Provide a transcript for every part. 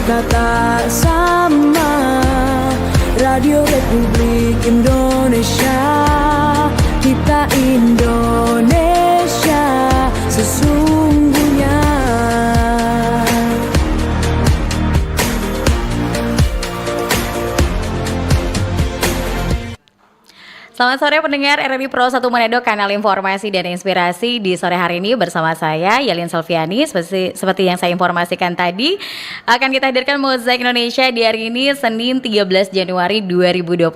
kita tak sama. Radio Republik Indonesia, kita Indonesia sesungguhnya. Selamat sore pendengar RRI Pro 1 Manado, kanal informasi dan inspirasi. Di sore hari ini bersama saya Yelin Selviani. Seperti yang saya informasikan tadi, akan kita hadirkan Mozaik Indonesia di hari ini Senin 13 Januari 2025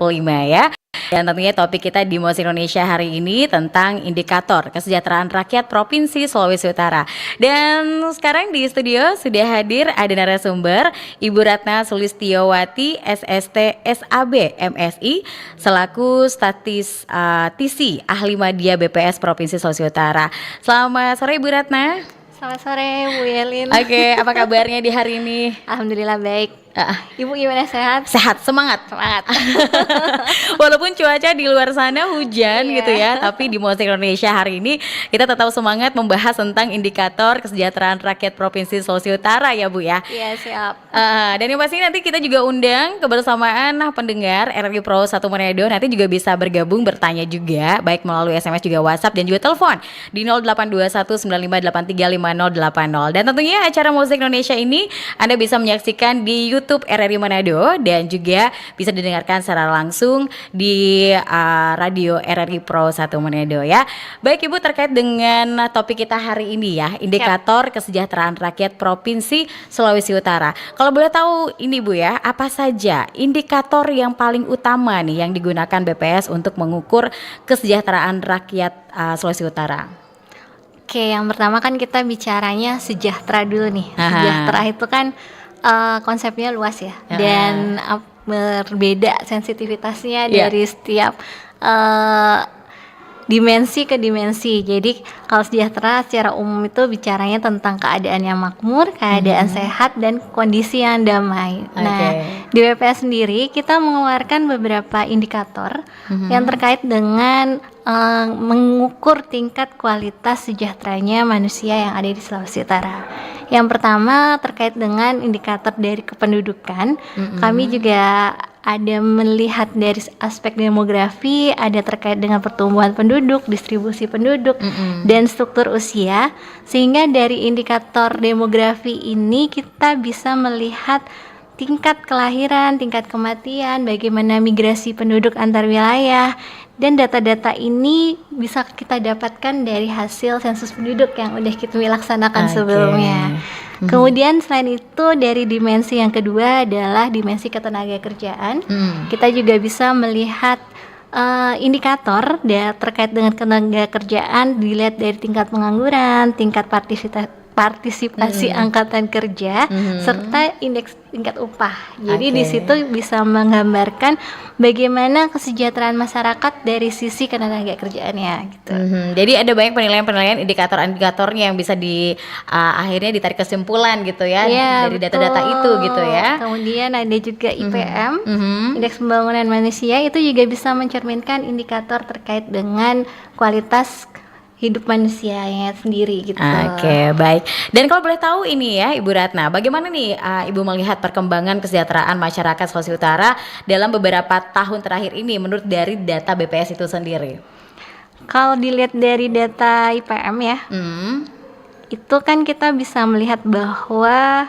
ya. Dan tentunya topik kita di Mozaik Indonesia hari ini tentang indikator kesejahteraan rakyat Provinsi Sulawesi Utara. Dan sekarang di studio sudah hadir ada narasumber Ibu Ratna Sulistiowati SST SAB MSI selaku statistisi ahli media BPS Provinsi Sulawesi Utara. Selamat sore Ibu Ratna. Selamat sore Bu Yelin. Oke, apa kabarnya di hari ini? Alhamdulillah baik. Ibu gimana, sehat? Sehat, semangat. Walaupun cuaca di luar sana hujan gitu ya, tapi di Mozaik Indonesia hari ini kita tetap semangat membahas tentang indikator kesejahteraan rakyat Provinsi Sulawesi Utara ya Bu ya. Iya, siap. Dan yang pasti nanti kita juga undang kebersamaan pendengar RRI Pro 1 Manado, nanti juga bisa bergabung bertanya juga, baik melalui SMS juga WhatsApp dan juga telepon di 082195835080. Dan tentunya acara Mozaik Indonesia ini Anda bisa menyaksikan di YouTube RRI Manado dan juga bisa didengarkan secara langsung di radio RRI Pro 1 Manado ya. Baik Ibu, terkait dengan topik kita hari ini ya, indikator kesejahteraan rakyat Provinsi Sulawesi Utara. Kalau boleh tahu ini Bu ya, apa saja indikator yang paling utama nih yang digunakan BPS untuk mengukur kesejahteraan rakyat Sulawesi Utara? Oke, yang pertama kan kita bicaranya sejahtera dulu nih. Sejahtera itu kan konsepnya luas ya, dan berbeda sensitivitasnya dari setiap dimensi ke dimensi. Jadi kalau sejahtera secara umum itu bicaranya tentang keadaan yang makmur, keadaan sehat, dan kondisi yang damai. Nah, di BPS sendiri kita mengeluarkan beberapa indikator yang terkait dengan mengukur tingkat kualitas sejahteranya manusia yang ada di Sulawesi Utara. Yang pertama terkait dengan indikator dari kependudukan. Kami juga ada melihat dari aspek demografi, ada terkait dengan pertumbuhan penduduk, distribusi penduduk, dan struktur usia. Sehingga dari indikator demografi ini kita bisa melihat tingkat kelahiran, tingkat kematian, bagaimana migrasi penduduk antar wilayah, dan data-data ini bisa kita dapatkan dari hasil sensus penduduk yang udah kita laksanakan sebelumnya. Kemudian selain itu dari dimensi yang kedua adalah dimensi ketenagakerjaan. Kita juga bisa melihat indikator terkait dengan ketenagakerjaan dilihat dari tingkat pengangguran, tingkat partisipasi angkatan kerja, serta indeks tingkat upah. Jadi di situ bisa menggambarkan bagaimana kesejahteraan masyarakat dari sisi ketenaga kerjaannya gitu. Jadi ada banyak penilaian-penilaian indikator-indikatornya yang bisa akhirnya ditarik kesimpulan gitu ya, dari data-data itu gitu ya. Kemudian ada juga IPM, Indeks Pembangunan Manusia, itu juga bisa mencerminkan indikator terkait dengan kualitas hidup manusianya sendiri gitu. Oke, baik. Dan kalau boleh tahu ini ya Ibu Ratna, bagaimana nih Ibu melihat perkembangan kesejahteraan masyarakat Sulawesi Utara dalam beberapa tahun terakhir ini menurut dari data BPS itu sendiri? Kalau dilihat dari data IPM ya, itu kan kita bisa melihat bahwa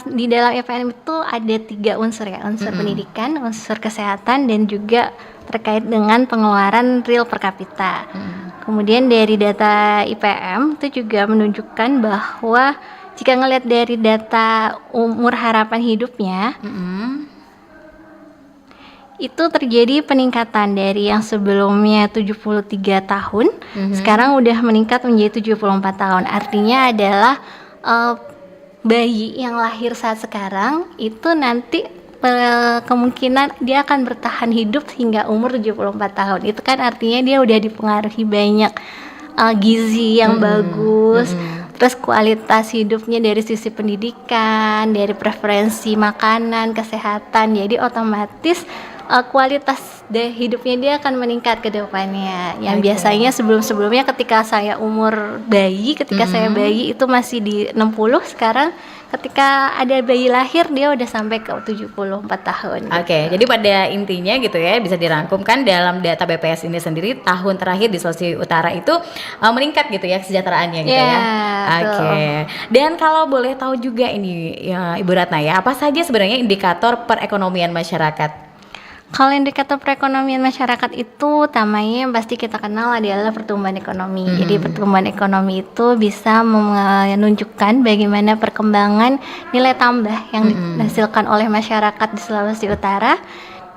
di dalam IPM itu ada 3 unsur ya, unsur pendidikan, unsur kesehatan, dan juga terkait dengan pengeluaran real per kapita. Kemudian dari data IPM itu juga menunjukkan bahwa jika ngelihat dari data umur harapan hidupnya, itu terjadi peningkatan dari yang sebelumnya 73 tahun, sekarang udah meningkat menjadi 74 tahun. Artinya adalah bayi yang lahir saat sekarang itu nanti kemungkinan dia akan bertahan hidup hingga umur 74 tahun. Itu kan artinya dia udah dipengaruhi banyak gizi yang bagus, terus kualitas hidupnya dari sisi pendidikan, dari preferensi makanan, kesehatan. Jadi otomatis kualitas hidupnya dia akan meningkat ke depannya. Yang Oke. biasanya sebelum-sebelumnya ketika saya umur bayi, ketika saya bayi itu masih di 60, sekarang ketika ada bayi lahir dia udah sampai ke 74 tahun. Oke, jadi pada intinya gitu ya, bisa dirangkumkan dalam data BPS ini sendiri tahun terakhir di Sulawesi Utara itu meningkat gitu ya kesejahteraannya gitu Ya, ya. betul. Oke. Dan kalau boleh tahu juga ini ya, Ibu Ratna ya, apa saja sebenarnya indikator perekonomian masyarakat? Kalau indikator perekonomian masyarakat itu utamanya yang pasti kita kenal adalah pertumbuhan ekonomi. Jadi pertumbuhan ekonomi itu bisa menunjukkan bagaimana perkembangan nilai tambah yang dihasilkan oleh masyarakat di Sulawesi Utara.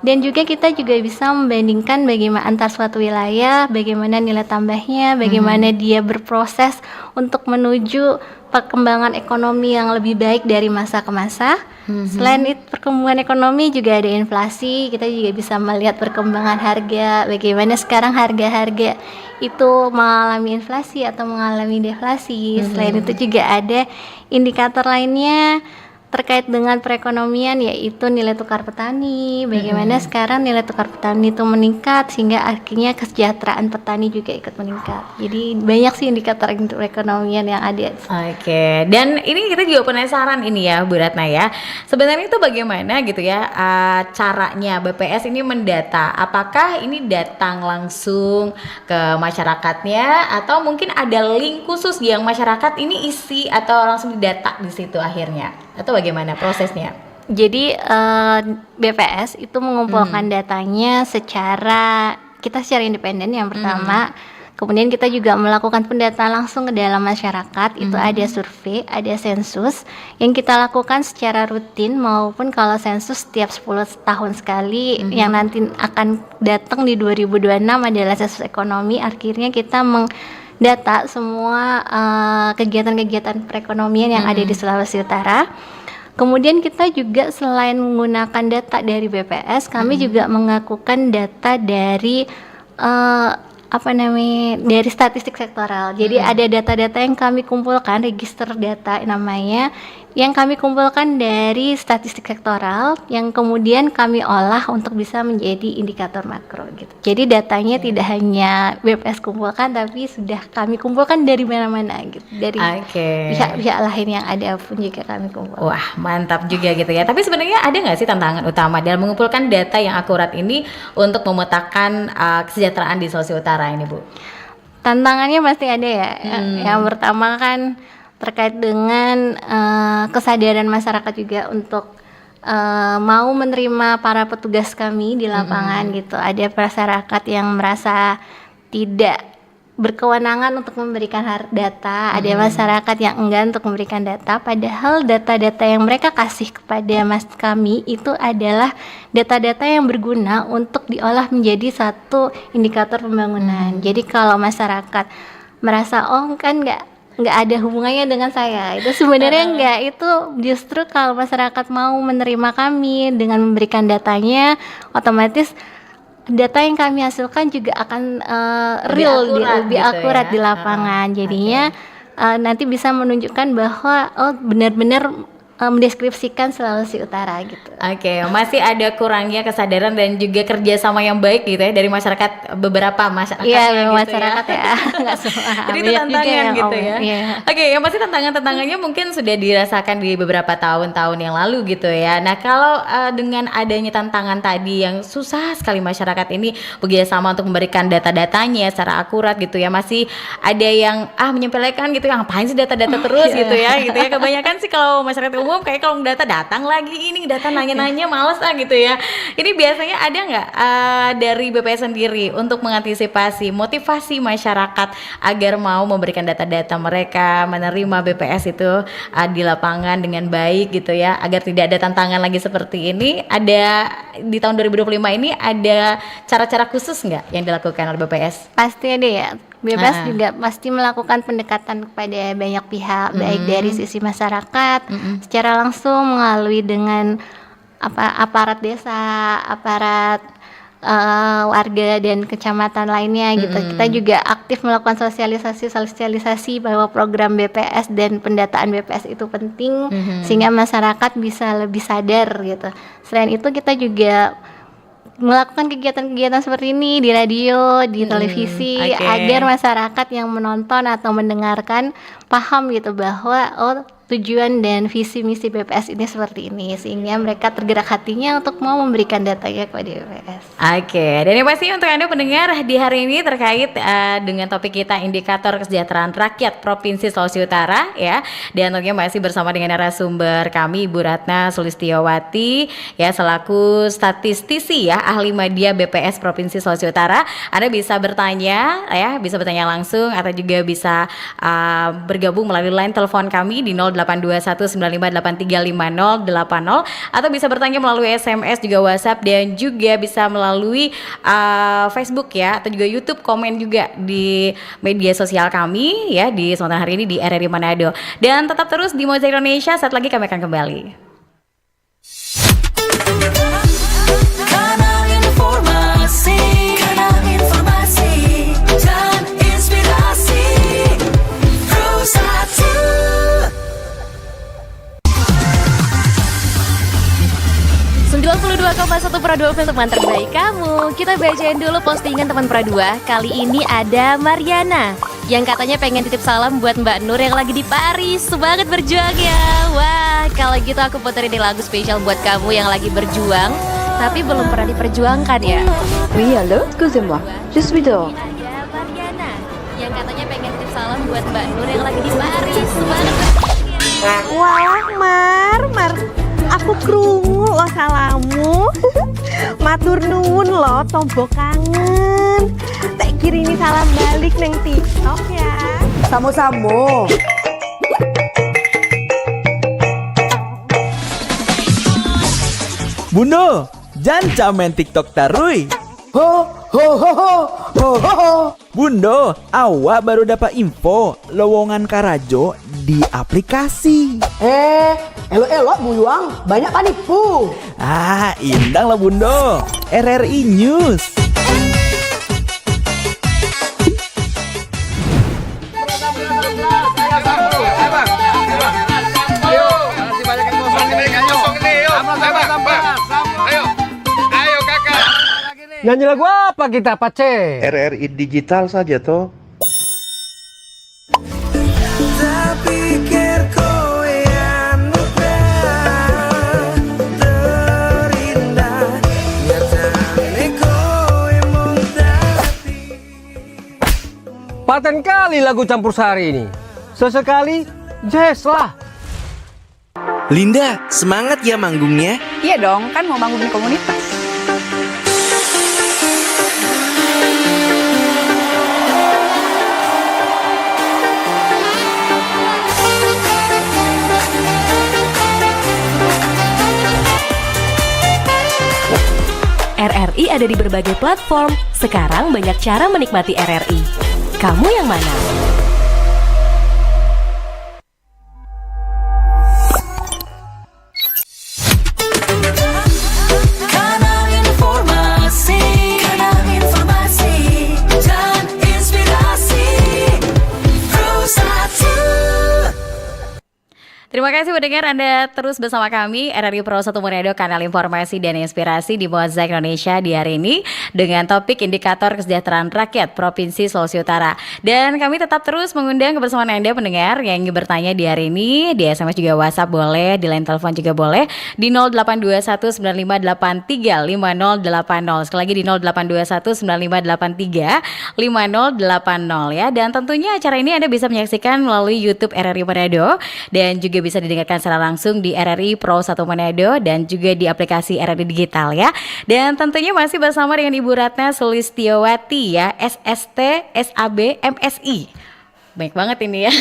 Dan juga kita juga bisa membandingkan bagaimana antar suatu wilayah, bagaimana nilai tambahnya, bagaimana dia berproses untuk menuju perkembangan ekonomi yang lebih baik dari masa ke masa. Selain itu perkembangan ekonomi juga ada inflasi, kita juga bisa melihat perkembangan harga, bagaimana sekarang harga-harga itu mengalami inflasi atau mengalami deflasi. Selain itu juga ada indikator lainnya terkait dengan perekonomian, yaitu nilai tukar petani, bagaimana sekarang nilai tukar petani itu meningkat sehingga akhirnya kesejahteraan petani juga ikut meningkat. Jadi banyak sih indikator perekonomian yang ada. Oke, dan ini kita juga penasaran ini ya Bu Ratna ya, sebenarnya itu bagaimana gitu ya caranya BPS ini mendata, apakah ini datang langsung ke masyarakatnya atau mungkin ada link khusus yang masyarakat ini isi atau langsung didata di situ akhirnya, atau bagaimana prosesnya? Jadi BPS itu mengumpulkan datanya secara independen yang pertama. Kemudian kita juga melakukan pendataan langsung ke dalam masyarakat. Itu ada survei, ada sensus yang kita lakukan secara rutin, maupun kalau sensus setiap 10 tahun sekali. Yang nanti akan datang di 2026 adalah sensus ekonomi. Akhirnya kita mendata semua kegiatan-kegiatan perekonomian yang ada di Sulawesi Utara. Kemudian kita juga selain menggunakan data dari BPS, kami juga mengakukan data dari dari statistik sektoral. Jadi ada data-data yang kami kumpulkan, register data namanya, yang kami kumpulkan dari statistik sektoral yang kemudian kami olah untuk bisa menjadi indikator makro gitu. Jadi datanya tidak hanya BPS kumpulkan, tapi sudah kami kumpulkan dari mana-mana gitu. Dari pihak-pihak lain yang ada pun juga kami kumpulkan. Wah, mantap juga gitu ya. Tapi sebenarnya ada nggak sih tantangan utama dalam mengumpulkan data yang akurat ini untuk memetakan kesejahteraan di Sulawesi Utara ini, Bu? Tantangannya pasti ada ya. Yang pertama kan terkait dengan kesadaran masyarakat juga untuk mau menerima para petugas kami di lapangan gitu. Ada masyarakat yang merasa tidak berkewenangan untuk memberikan data, ada masyarakat yang enggan untuk memberikan data, padahal data-data yang mereka kasih kepada kami itu adalah data-data yang berguna untuk diolah menjadi satu indikator pembangunan. Jadi kalau masyarakat merasa kan nggak ada hubungannya dengan saya, itu sebenarnya enggak. Itu justru kalau masyarakat mau menerima kami dengan memberikan datanya, otomatis data yang kami hasilkan juga akan lebih akurat ya? di lapangan. Jadinya nanti bisa menunjukkan bahwa benar-benar mendeskripsikan Sulawesi Utara gitu. Oke, masih ada kurangnya kesadaran dan juga kerjasama yang baik gitu ya dari masyarakat, beberapa masyarakat. Iya, gitu masyarakat ya. Nggak semua. Jadi itu tantangan gitu ya. Iya. Oke, yang pasti tantangannya mungkin sudah dirasakan di beberapa tahun-tahun yang lalu gitu ya. Nah, kalau dengan adanya tantangan tadi yang susah sekali masyarakat ini bekerjasama untuk memberikan data-datanya secara akurat gitu ya, masih ada yang menyepelekan gitu, ngapain sih data-data terus gitu ya. Kebanyakan sih kalau masyarakat umum kayak kalau data datang lagi ini data nanya-nanya males gitu ya. Ini biasanya ada nggak dari BPS sendiri untuk mengantisipasi motivasi masyarakat agar mau memberikan data-data mereka, menerima BPS itu di lapangan dengan baik gitu ya, agar tidak ada tantangan lagi seperti ini? Ada di tahun 2025 ini ada cara-cara khusus nggak yang dilakukan oleh BPS? Pasti ada ya. BPS juga pasti melakukan pendekatan kepada banyak pihak, baik dari sisi masyarakat secara langsung melalui dengan aparat desa, aparat warga dan kecamatan lainnya gitu. Kita juga aktif melakukan sosialisasi bahwa program BPS dan pendataan BPS itu penting, sehingga masyarakat bisa lebih sadar gitu. Selain itu kita juga melakukan kegiatan-kegiatan seperti ini di radio, di televisi, oke. agar masyarakat yang menonton atau mendengarkan paham gitu bahwa tujuan dan visi misi BPS ini seperti ini, sehingga mereka tergerak hatinya untuk mau memberikan datanya kepada BPS. Oke, dan yang pasti untuk Anda pendengar di hari ini terkait dengan topik kita indikator kesejahteraan rakyat Provinsi Sulawesi Utara ya. Dan tentunya masih bersama dengan narasumber kami Ibu Ratna Sulistiyowati ya, selaku statistisi ya, ahli media BPS Provinsi Sulawesi Utara. Anda bisa bertanya ya, bisa bertanya langsung atau juga bisa bergabung melalui line telepon kami di 082195835080 atau bisa bertanya melalui SMS juga WhatsApp dan juga bisa melalui Facebook ya, atau juga YouTube, komen juga di media sosial kami ya di Sumatera hari ini di RRI Manado. Dan tetap terus di Mozaik Indonesia, saat lagi kami akan kembali. Kanal informasi dan inspirasi Pro 92,1 Pro 2 teman terbaik kamu. Kita bacain dulu postingan teman Pro 2. Kali ini ada Mariana yang katanya pengen titip salam buat Mbak Nur yang lagi di Paris. Semangat berjuang ya. Wah, kalau gitu aku puterin nih lagu spesial buat kamu yang lagi berjuang tapi belum pernah diperjuangkan ya. Oui, allô, excusez-moi, je suis dehors. Ada Mariana yang katanya pengen titip salam buat Mbak Nur yang lagi di Paris. Semangat berjuang ya. Wah, Mar, aku krungu lo salamu. Matur nuwun lo, tombo kangen. Tak kirimi salam balik neng TikTok ya. Samo-samo. Bundo, jangan main TikTok tarui. Ho, ho, ho, ho, ho, ho, ho. Bundo, awak baru dapat info lowongan Karajo di aplikasi. Elok-elok buyuang, banyak panipu. Ah, indang lah Bundo. RRI News. Nyanyi lagu apa kita, Pace? RRI digital saja toh. Paten kali lagu campur sari ini. Sesekali jazz lah. Linda, semangat ya manggungnya. Iya dong, kan mau bangun komunitas. RRI ada di berbagai platform. Sekarang banyak cara menikmati RRI. Kamu yang mana? Kanal informasi dan inspirasi Pro 1. Terima kasih mendengar Anda terus bersama kami RRI Pro 1 Manado, kanal informasi dan inspirasi di Mozaik Indonesia di hari ini dengan topik indikator kesejahteraan rakyat Provinsi Sulawesi Utara. Dan kami tetap terus mengundang kebersamaan Anda pendengar yang ingin bertanya di hari ini, di SMS juga WhatsApp boleh, di line telepon juga boleh di 082195835080. Sekali lagi di 082195835080 ya. Dan tentunya acara ini Anda bisa menyaksikan melalui YouTube RRI Manado dan juga bisa didengarkan secara langsung di RRI Pro 1 Manado dan juga di aplikasi RRI Digital ya. Dan tentunya masih bersama dengan Ibu Ratna Sulistiyowati ya, SST, SAB, MSI. Baik banget ini ya.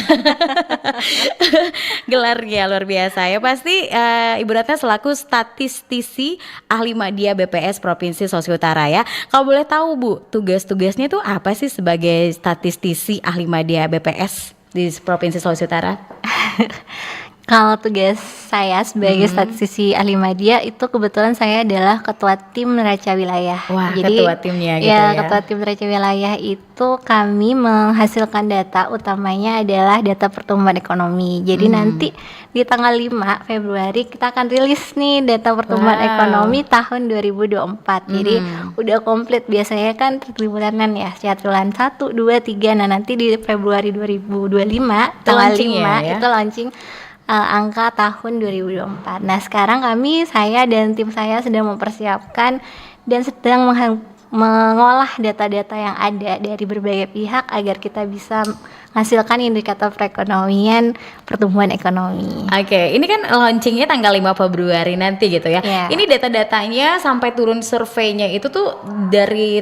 Gelarnya luar biasa ya. Pasti Ibu Ratna selaku statistisi ahli media BPS Provinsi Sulawesi Utara ya. Kalau boleh tahu Bu, tugas-tugasnya itu apa sih sebagai statistisi ahli media BPS di Provinsi Sulawesi Utara? Kalau tugas saya sebagai statistisi ahli media itu kebetulan saya adalah ketua tim neraca wilayah. Wah, ketua timnya gitu ya. Ketua tim neraca wilayah itu kami menghasilkan data utamanya adalah data pertumbuhan ekonomi. Jadi nanti di tanggal 5 Februari kita akan rilis nih data pertumbuhan ekonomi tahun 2024. Jadi udah komplit, biasanya kan triwulan ya, triwulan 1, 2, 3. Nah, nanti di Februari 2025 tanggal 5 itu launching angka tahun 2024. Nah, sekarang saya dan tim saya sedang mempersiapkan dan sedang mengolah data-data yang ada dari berbagai pihak agar kita bisa menghasilkan indikator perekonomian pertumbuhan ekonomi. Oke, ini kan launchingnya tanggal 5 Februari nanti gitu ya. Ini data-datanya sampai turun surveinya itu tuh dari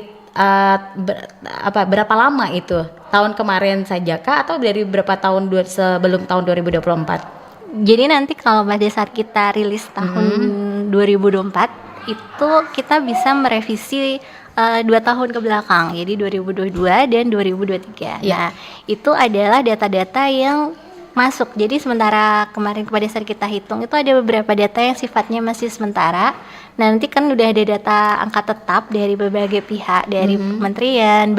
berapa lama itu? Tahun kemarin saja kah atau dari berapa tahun sebelum tahun 2024? Jadi nanti kalau pada saat kita rilis tahun 2024 itu kita bisa merevisi 2 tahun ke belakang, jadi 2022 dan 2023. Nah, itu adalah data-data yang masuk. Jadi sementara kemarin pada saat kita hitung itu ada beberapa data yang sifatnya masih sementara. Nanti kan udah ada data angka tetap dari berbagai pihak, dari kementerian,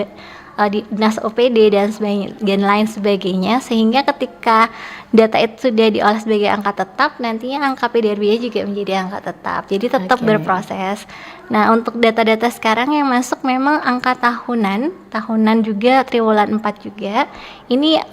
dinas OPD dan lain sebagainya, sehingga ketika data itu sudah diolah sebagai angka tetap, nantinya angka PDRB juga menjadi angka tetap. Jadi tetap berproses. Nah, untuk data-data sekarang yang masuk memang angka tahunan juga triwulan 4 juga. Ini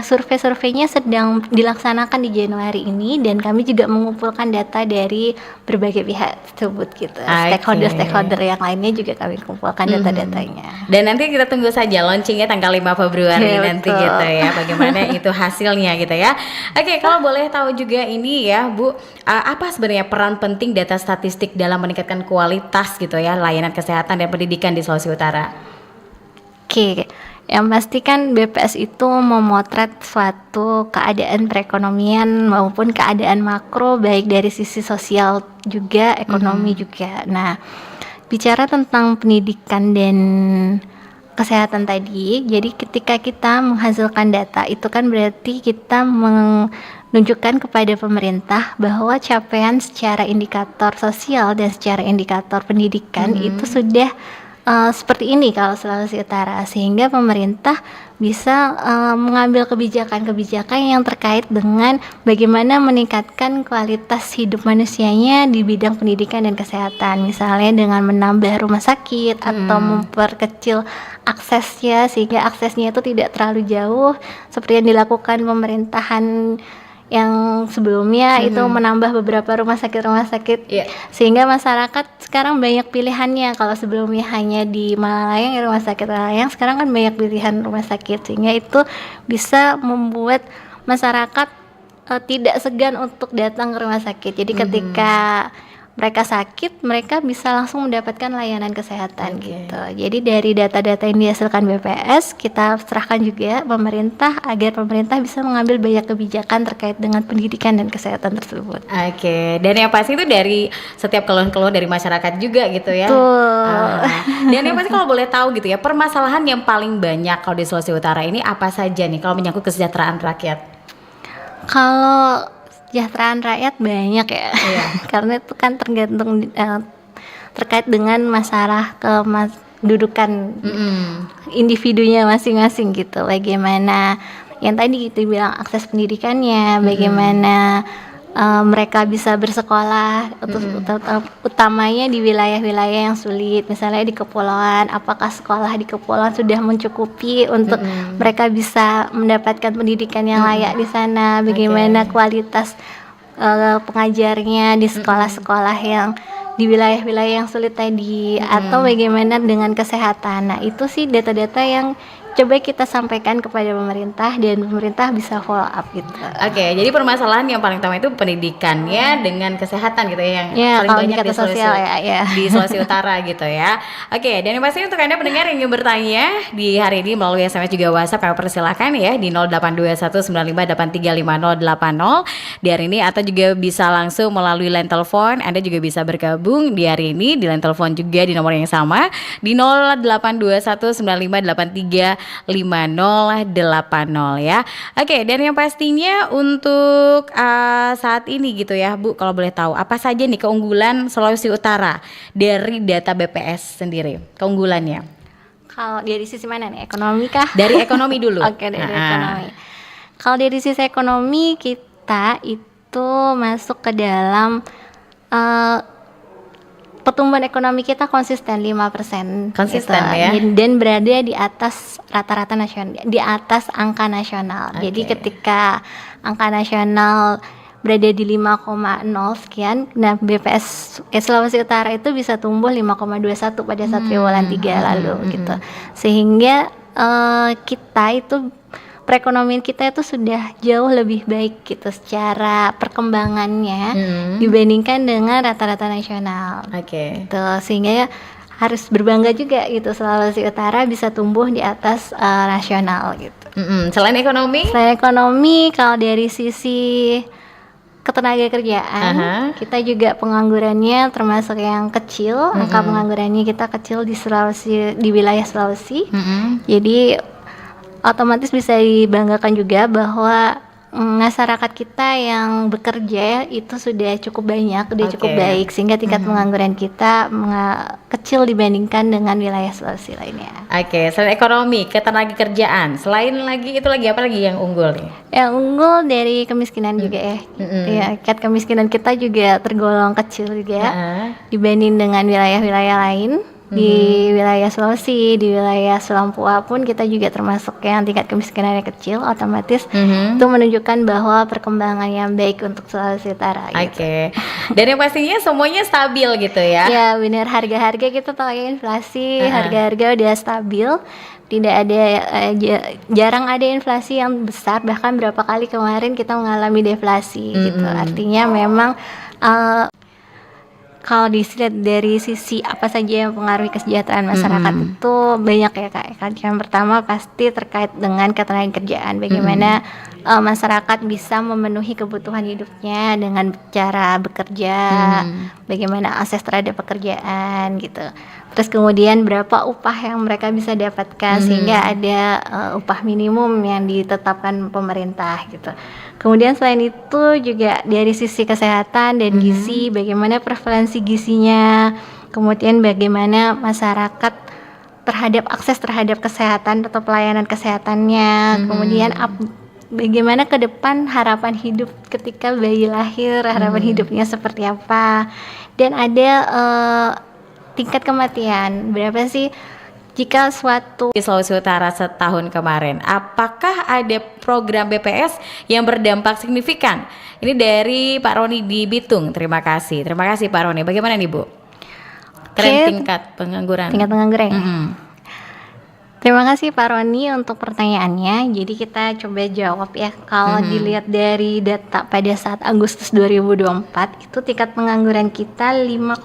survei-surveinya sedang dilaksanakan di Januari ini, dan kami juga mengumpulkan data dari berbagai pihak tersebut gitu. Stakeholder yang lainnya juga kami kumpulkan data-datanya. Dan nanti kita tunggu saja launchingnya tanggal 5 Februari nanti gitu ya, bagaimana itu hasilnya gitu ya. Oke, kalau boleh tahu juga ini ya Bu, apa sebenarnya peran penting data statistik dalam meningkatkan kualitas gitu ya layanan kesehatan dan pendidikan di Sulawesi Utara? Oke, yang pasti kan BPS itu memotret suatu keadaan perekonomian maupun keadaan makro, baik dari sisi sosial juga, ekonomi juga. Nah, bicara tentang pendidikan dan kesehatan tadi, jadi ketika kita menghasilkan data itu kan berarti kita menunjukkan kepada pemerintah bahwa capaian secara indikator sosial dan secara indikator pendidikan itu sudah seperti ini kalau Sulawesi Utara, sehingga pemerintah bisa mengambil kebijakan-kebijakan yang terkait dengan bagaimana meningkatkan kualitas hidup manusianya di bidang pendidikan dan kesehatan, misalnya dengan menambah rumah sakit atau memperkecil aksesnya sehingga aksesnya itu tidak terlalu jauh seperti yang dilakukan pemerintahan yang sebelumnya itu menambah beberapa rumah sakit sehingga masyarakat sekarang banyak pilihannya. Kalau sebelumnya hanya di Malayang rumah sakit Malayang, sekarang kan banyak pilihan rumah sakit, sehingga itu bisa membuat masyarakat tidak segan untuk datang ke rumah sakit. Jadi ketika mereka sakit, mereka bisa langsung mendapatkan layanan kesehatan gitu. Jadi dari data-data yang dihasilkan BPS, kita serahkan juga pemerintah agar pemerintah bisa mengambil banyak kebijakan terkait dengan pendidikan dan kesehatan tersebut. Oke, dan yang pasti itu dari setiap keluhan-keluhan dari masyarakat juga gitu ya. Dan yang pasti kalau boleh tahu gitu ya, permasalahan yang paling banyak kalau di Sulawesi Utara ini apa saja nih kalau menyangkut kesejahteraan rakyat? Kalau kesejahteraan rakyat banyak ya, karena itu kan tergantung terkait dengan masalah kedudukan individunya masing-masing gitu. Bagaimana yang tadi kita bilang akses pendidikannya, bagaimana mereka bisa bersekolah, utamanya di wilayah-wilayah yang sulit, misalnya di kepulauan, apakah sekolah di kepulauan sudah mencukupi untuk mereka bisa mendapatkan pendidikan yang layak di sana, bagaimana kualitas pengajarnya di sekolah-sekolah yang di wilayah-wilayah yang sulit tadi, atau bagaimana dengan kesehatan. Nah, itu sih data-data yang coba kita sampaikan kepada pemerintah dan pemerintah bisa follow up gitu. Oke, jadi permasalahan yang paling utama itu pendidikannya dengan kesehatan gitu ya, yang paling banyak di Sulawesi Utara gitu ya. Oke, dan yang pasti untuk Anda pendengar yang ingin bertanya di hari ini melalui SMS juga WhatsApp, kami persilakan ya di 082195835080 di hari ini, atau juga bisa langsung melalui line telepon. Anda juga bisa bergabung di hari ini di line telepon juga di nomor yang sama di 082195835080 ya. Oke, dan yang pastinya untuk saat ini gitu ya Bu, kalau boleh tahu apa saja nih keunggulan Sulawesi Utara dari data BPS sendiri, keunggulannya? Kalau dari sisi mana nih? Ekonomi kah? Dari ekonomi dulu. Oke, dari ekonomi. Kalau dari sisi ekonomi, kita itu masuk ke dalam pertumbuhan ekonomi kita konsisten 5%. Konsisten gitu. ya. Dan berada di atas rata-rata nasional, di atas angka nasional. Jadi ketika angka nasional berada di 5,0 sekian, nah BPS Sulawesi Utara itu bisa tumbuh 5,21 pada saat triwulan 3 lalu gitu. Sehingga kita itu perekonomian kita itu sudah jauh lebih baik gitu secara perkembangannya dibandingkan dengan rata-rata nasional. Gitu. Sehingga ya harus berbangga juga gitu, Sulawesi Utara bisa tumbuh di atas nasional gitu. Selain ekonomi? Selain ekonomi, kalau dari sisi ketenaga kerjaan, kita juga penganggurannya termasuk yang kecil. Angka penganggurannya kita kecil di Sulawesi, di wilayah Sulawesi. Jadi otomatis bisa dibanggakan juga bahwa masyarakat kita yang bekerja itu sudah cukup banyak, sudah cukup baik, sehingga tingkat pengangguran kita kecil dibandingkan dengan wilayah Sulawesi lainnya. Selain ekonomi, ketenaga kerjaan, selain lagi itu lagi apa lagi yang unggul nih? Yang unggul dari kemiskinan juga ya. Ya, tingkat kemiskinan kita juga tergolong kecil juga dibanding dengan wilayah-wilayah lain. Di wilayah Sulawesi, di wilayah Sulampua pun kita juga termasuk yang tingkat kemiskinannya kecil, otomatis itu menunjukkan bahwa perkembangan yang baik untuk Sulawesi Utara. Dan yang pastinya semuanya stabil gitu ya? Ya benar, harga-harga kita tahu ya, inflasi, harga-harga udah stabil. Tidak ada, jarang ada inflasi yang besar, bahkan berapa kali kemarin kita mengalami deflasi gitu. Artinya memang kalau dilihat dari sisi apa saja yang mempengaruhi kesejahteraan masyarakat itu banyak ya Kak. Yang pertama pasti terkait dengan ketenagakerjaan. Bagaimana masyarakat bisa memenuhi kebutuhan hidupnya dengan cara bekerja, bagaimana akses terhadap pekerjaan gitu. Terus kemudian berapa upah yang mereka bisa dapatkan sehingga ada upah minimum yang ditetapkan pemerintah gitu. Kemudian selain itu juga dari sisi kesehatan dan gizi, bagaimana prevalensi gizinya, kemudian bagaimana masyarakat terhadap akses terhadap kesehatan atau pelayanan kesehatannya, kemudian bagaimana ke depan harapan hidup ketika bayi lahir, harapan hidupnya seperti apa, dan ada tingkat kematian berapa sih jika suatu di Sulawesi Utara setahun kemarin, apakah ada program BPS yang berdampak signifikan? Ini dari Pak Roni di Bitung. Terima kasih Pak Roni. Bagaimana nih Bu? Tren tingkat pengangguran. Tingkat pengangguran. Terima kasih Pak Roni untuk pertanyaannya. Jadi kita coba jawab ya. Kalau dilihat dari data pada saat Agustus 2024 itu tingkat pengangguran kita 5,85,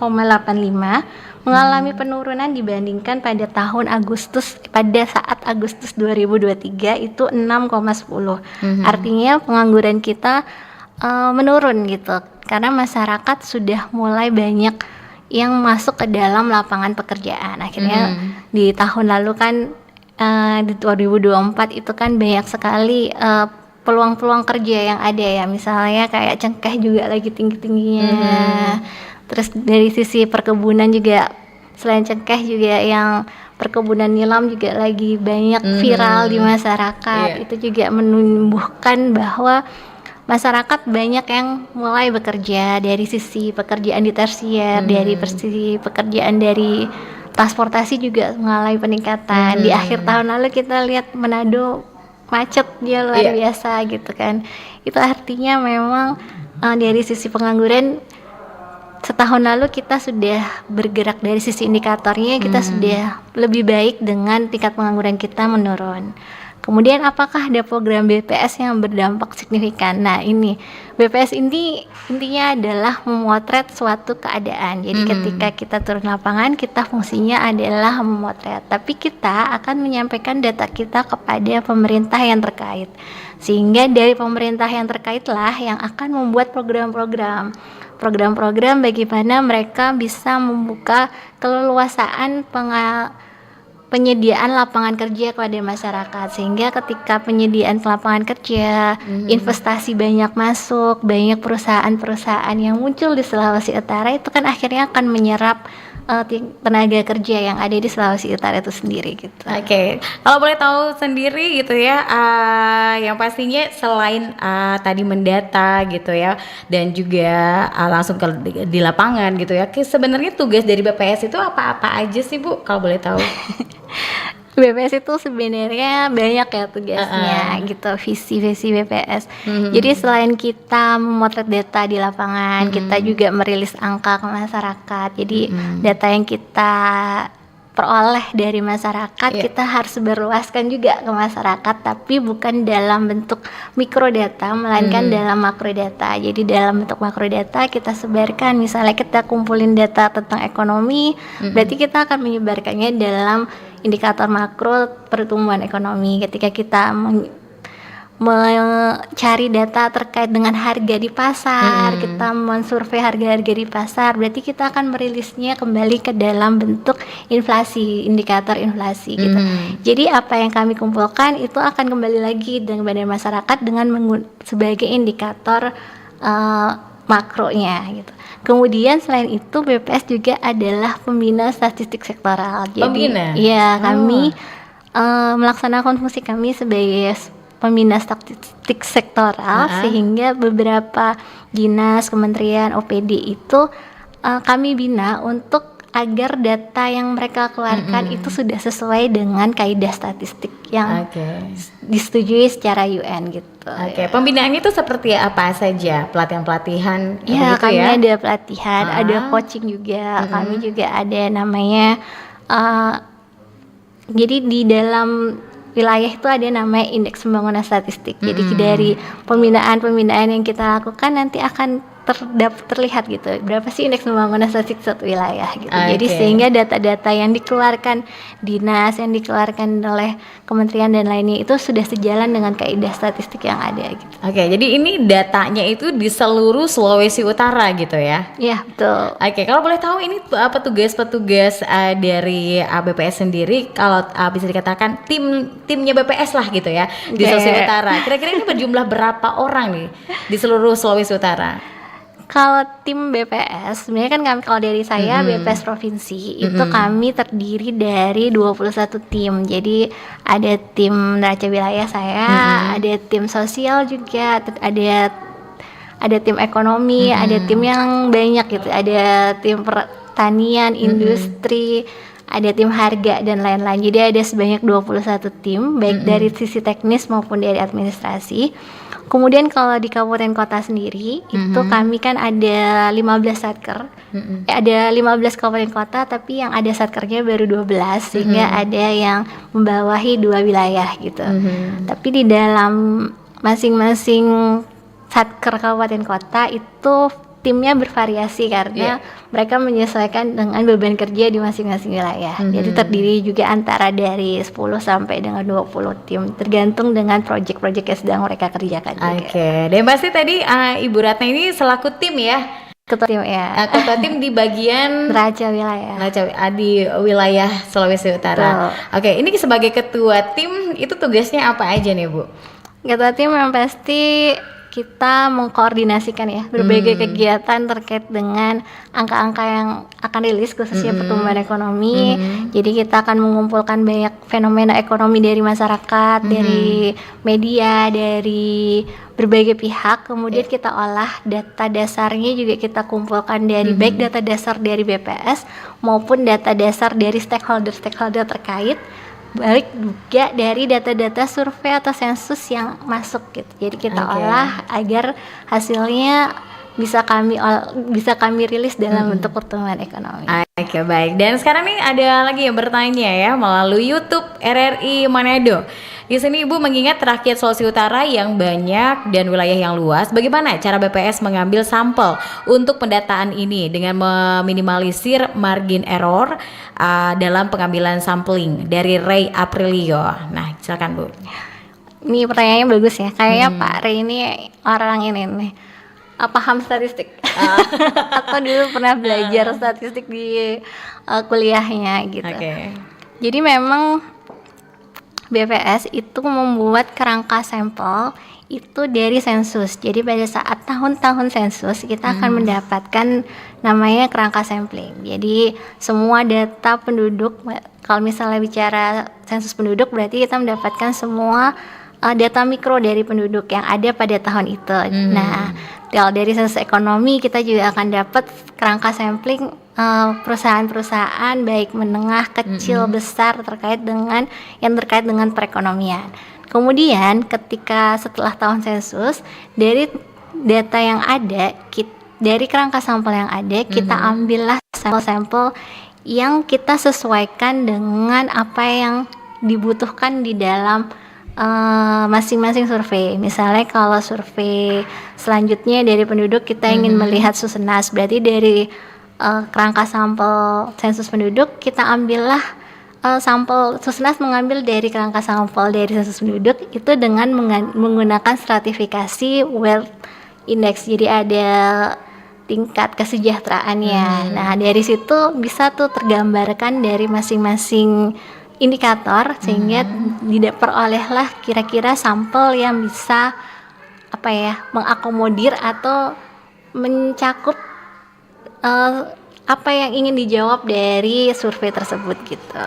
mengalami penurunan dibandingkan pada tahun Agustus, pada saat Agustus 2023 itu 6,10. Artinya pengangguran kita menurun gitu. Karena masyarakat sudah mulai banyak yang masuk ke dalam lapangan pekerjaan. Akhirnya di tahun lalu kan di 2024 itu kan banyak sekali peluang-peluang kerja yang ada ya, misalnya kayak cengkeh juga lagi tinggi-tingginya. Terus dari sisi perkebunan juga, selain cengkeh juga yang perkebunan nilam juga lagi banyak viral di masyarakat. Itu juga menumbuhkan bahwa masyarakat banyak yang mulai bekerja dari sisi pekerjaan di tersier, dari sisi pekerjaan dari transportasi juga mengalami peningkatan. Di akhir tahun lalu kita lihat Manado macet dia luar biasa gitu kan. Itu artinya memang dari sisi pengangguran setahun lalu kita sudah bergerak dari sisi indikatornya, kita sudah lebih baik dengan tingkat pengangguran kita menurun. Kemudian apakah ada program BPS yang berdampak signifikan? Nah, ini BPS ini intinya adalah memotret suatu keadaan. Jadi ketika kita turun lapangan, kita fungsinya adalah memotret. Tapi kita akan menyampaikan data kita kepada pemerintah yang terkait. Sehingga dari pemerintah yang terkaitlah yang akan membuat program-program bagaimana mereka bisa membuka keleluasaan penyediaan lapangan kerja kepada masyarakat, sehingga ketika penyediaan lapangan kerja, investasi banyak masuk, banyak perusahaan-perusahaan yang muncul di Sulawesi Utara itu kan akhirnya akan menyerap tenaga kerja yang ada di Sulawesi Utara itu sendiri gitu. Oke, kalau boleh tahu sendiri gitu ya, yang pastinya selain tadi mendata gitu ya, dan juga langsung di lapangan gitu ya, sebenarnya tugas dari BPS itu apa-apa aja sih Bu, kalau boleh tahu? BPS itu sebenarnya banyak ya tugasnya gitu, visi BPS. Jadi selain kita memotret data di lapangan, kita juga merilis angka ke masyarakat. Jadi data yang kita peroleh dari masyarakat kita harus berluaskan juga ke masyarakat, tapi bukan dalam bentuk mikrodata melainkan dalam makrodata. Jadi dalam bentuk makrodata kita sebarkan, misalnya kita kumpulin data tentang ekonomi, berarti kita akan menyebarkannya dalam indikator makro pertumbuhan ekonomi. Ketika kita mencari data terkait dengan harga di pasar, kita mensurvei harga-harga di pasar, berarti kita akan merilisnya kembali ke dalam bentuk inflasi, indikator inflasi gitu. Jadi apa yang kami kumpulkan itu akan kembali lagi dengan badan masyarakat dengan sebagai indikator makronya gitu. Kemudian selain itu BPS juga adalah pembina statistik sektoral. Jadi ya kami melaksanakan fungsi kami sebagai pembina statistik sektoral, sehingga beberapa dinas, kementerian, OPD itu kami bina untuk agar data yang mereka keluarkan itu sudah sesuai dengan kaidah statistik yang disetujui secara UN gitu. Pembinaan itu seperti apa saja? Pelatihan-pelatihan ya, gitu kami ya? ada pelatihan, ada coaching juga. Kami juga ada namanya jadi di dalam wilayah itu ada namanya indeks pembangunan statistik. Jadi dari pembinaan yang kita lakukan nanti akan terlihat gitu berapa sih indeks pembangunan statistik satu wilayah gitu. Jadi sehingga data-data yang dikeluarkan dinas, yang dikeluarkan oleh kementerian dan lainnya itu sudah sejalan dengan kaidah statistik yang ada gitu. Jadi ini datanya itu di seluruh Sulawesi Utara gitu ya? Iya, betul. Kalau boleh tahu ini petugas-petugas dari BPS sendiri, kalau bisa dikatakan timnya BPS lah gitu ya di Sulawesi Utara. Kira-kira ini berjumlah berapa orang nih di seluruh Sulawesi Utara? Kalau tim BPS, sebenarnya kan kami, kalau dari saya BPS Provinsi itu kami terdiri dari 21 tim. Jadi ada tim neraca wilayah saya, ada tim sosial juga, ada tim ekonomi, ada tim yang banyak gitu. Ada tim pertanian, industri, ada tim harga dan lain-lain. Jadi ada sebanyak 21 tim, baik dari sisi teknis maupun dari administrasi. Kemudian kalau di kabupaten kota sendiri itu kami kan ada 15 satker. Ada 15 kabupaten kota, tapi yang ada satkernya baru 12, sehingga ada yang membawahi 2 wilayah gitu. Tapi di dalam masing-masing satker kabupaten kota itu timnya bervariasi karena mereka menyesuaikan dengan beban kerja di masing-masing wilayah. Jadi terdiri juga antara dari 10 sampai dengan 20 tim, tergantung dengan proyek-proyek yang sedang mereka kerjakan juga. Dan pasti tadi Ibu Ratna ini selaku tim ya? Ketua tim ya. Ketua tim di bagian neraca wilayah. Di wilayah Sulawesi Utara. Ini sebagai ketua tim itu tugasnya apa aja nih Bu? Ketua tim yang pasti kita mengkoordinasikan ya berbagai kegiatan terkait dengan angka-angka yang akan rilis khususnya pertumbuhan ekonomi. Jadi kita akan mengumpulkan banyak fenomena ekonomi dari masyarakat, dari media, dari berbagai pihak. Kemudian kita olah data dasarnya juga kita kumpulkan dari baik data dasar dari BPS maupun data dasar dari stakeholder terkait. Balik juga dari data-data survei atau sensus yang masuk gitu. Jadi kita olah agar hasilnya bisa kami rilis dalam bentuk pertumbuhan ekonomi. Baik. Dan sekarang nih ada lagi yang bertanya ya melalui YouTube RRI Manado. Di sini Ibu mengingat rakyat Sulawesi Utara yang banyak dan wilayah yang luas, bagaimana cara BPS mengambil sampel untuk pendataan ini dengan meminimalisir margin error dalam pengambilan sampling dari Ray Aprilio. Nah, silakan Bu. Ini pertanyaannya bagus ya. Kayaknya Pak Ray ini orang ini nih paham statistik atau dulu pernah belajar statistik di kuliahnya gitu. Jadi memang BPS itu membuat kerangka sampel itu dari sensus. Jadi pada saat tahun-tahun sensus kita akan mendapatkan namanya kerangka sampling. Jadi semua data penduduk, kalau misalnya bicara sensus penduduk berarti kita mendapatkan semua data mikro dari penduduk yang ada pada tahun itu. Nah, kalau dari sensus ekonomi kita juga akan dapat kerangka sampling perusahaan-perusahaan baik menengah, kecil, besar terkait dengan perekonomian. Kemudian ketika setelah tahun sensus dari data yang ada, dari kerangka sampel yang ada kita ambillah sampel-sampel yang kita sesuaikan dengan apa yang dibutuhkan di dalam masing-masing survei. Misalnya kalau survei selanjutnya dari penduduk kita ingin melihat Susenas, berarti dari kerangka sampel sensus penduduk kita ambillah sampel Susenas mengambil dari kerangka sampel dari sensus penduduk itu dengan menggunakan stratifikasi wealth index. Jadi ada tingkat kesejahteraannya. Nah, dari situ bisa tuh tergambarkan dari masing-masing indikator sehingga diperolehlah kira-kira sampel yang bisa mengakomodir atau mencakup apa yang ingin dijawab dari survei tersebut gitu.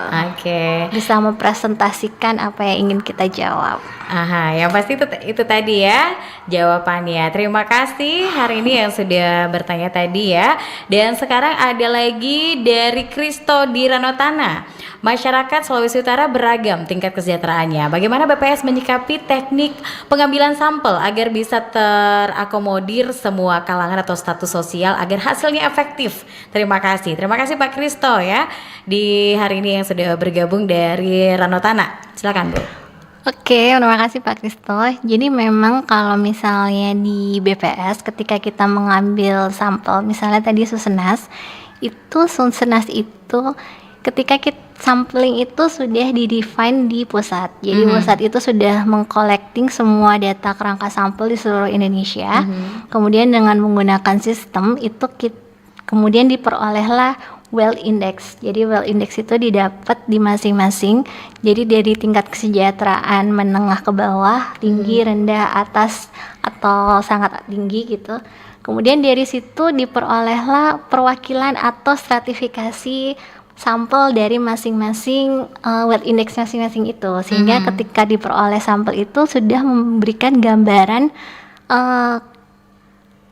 Bisa mempresentasikan apa yang ingin kita jawab. Yang pasti itu tadi ya jawabannya. Terima kasih hari ini yang sudah bertanya tadi ya. Dan sekarang ada lagi dari Kristo di Ranotana. Masyarakat Sulawesi Utara beragam tingkat kesejahteraannya. Bagaimana BPS menyikapi teknik pengambilan sampel agar bisa terakomodir semua kalangan atau status sosial agar hasilnya efektif? Terima kasih Pak Kristo ya di hari ini yang sudah bergabung dari Ranotana. Silakan Bu. Oke, terima kasih Pak Kristo. Jadi memang kalau misalnya di BPS ketika kita mengambil sampel, misalnya tadi Susenas itu ketika kita sampling itu sudah di-define di pusat. Jadi pusat itu sudah mengcollecting semua data kerangka sampel di seluruh Indonesia. Kemudian dengan menggunakan sistem itu kemudian diperolehlah wealth index. Jadi wealth index itu didapat di masing-masing. Jadi dari tingkat kesejahteraan menengah ke bawah, tinggi, rendah, atas atau sangat tinggi gitu. Kemudian dari situ diperolehlah perwakilan atau stratifikasi sampel dari masing-masing wealth index masing-masing itu, sehingga ketika diperoleh sampel itu sudah memberikan gambaran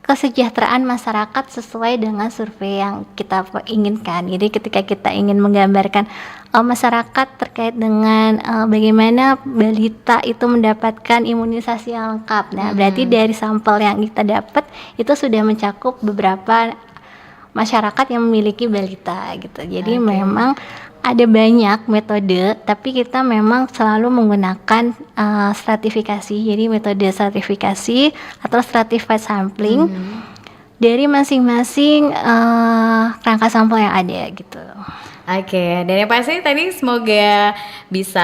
kesejahteraan masyarakat sesuai dengan survei yang kita inginkan. Jadi ketika kita ingin menggambarkan masyarakat terkait dengan bagaimana balita itu mendapatkan imunisasi yang lengkap, nah berarti dari sampel yang kita dapat itu sudah mencakup beberapa masyarakat yang memiliki balita gitu. Jadi memang ada banyak metode, tapi kita memang selalu menggunakan stratifikasi. Jadi metode stratifikasi atau stratified sampling dari masing-masing kerangka sampel yang ada gitu. Dan yang pasti tadi semoga bisa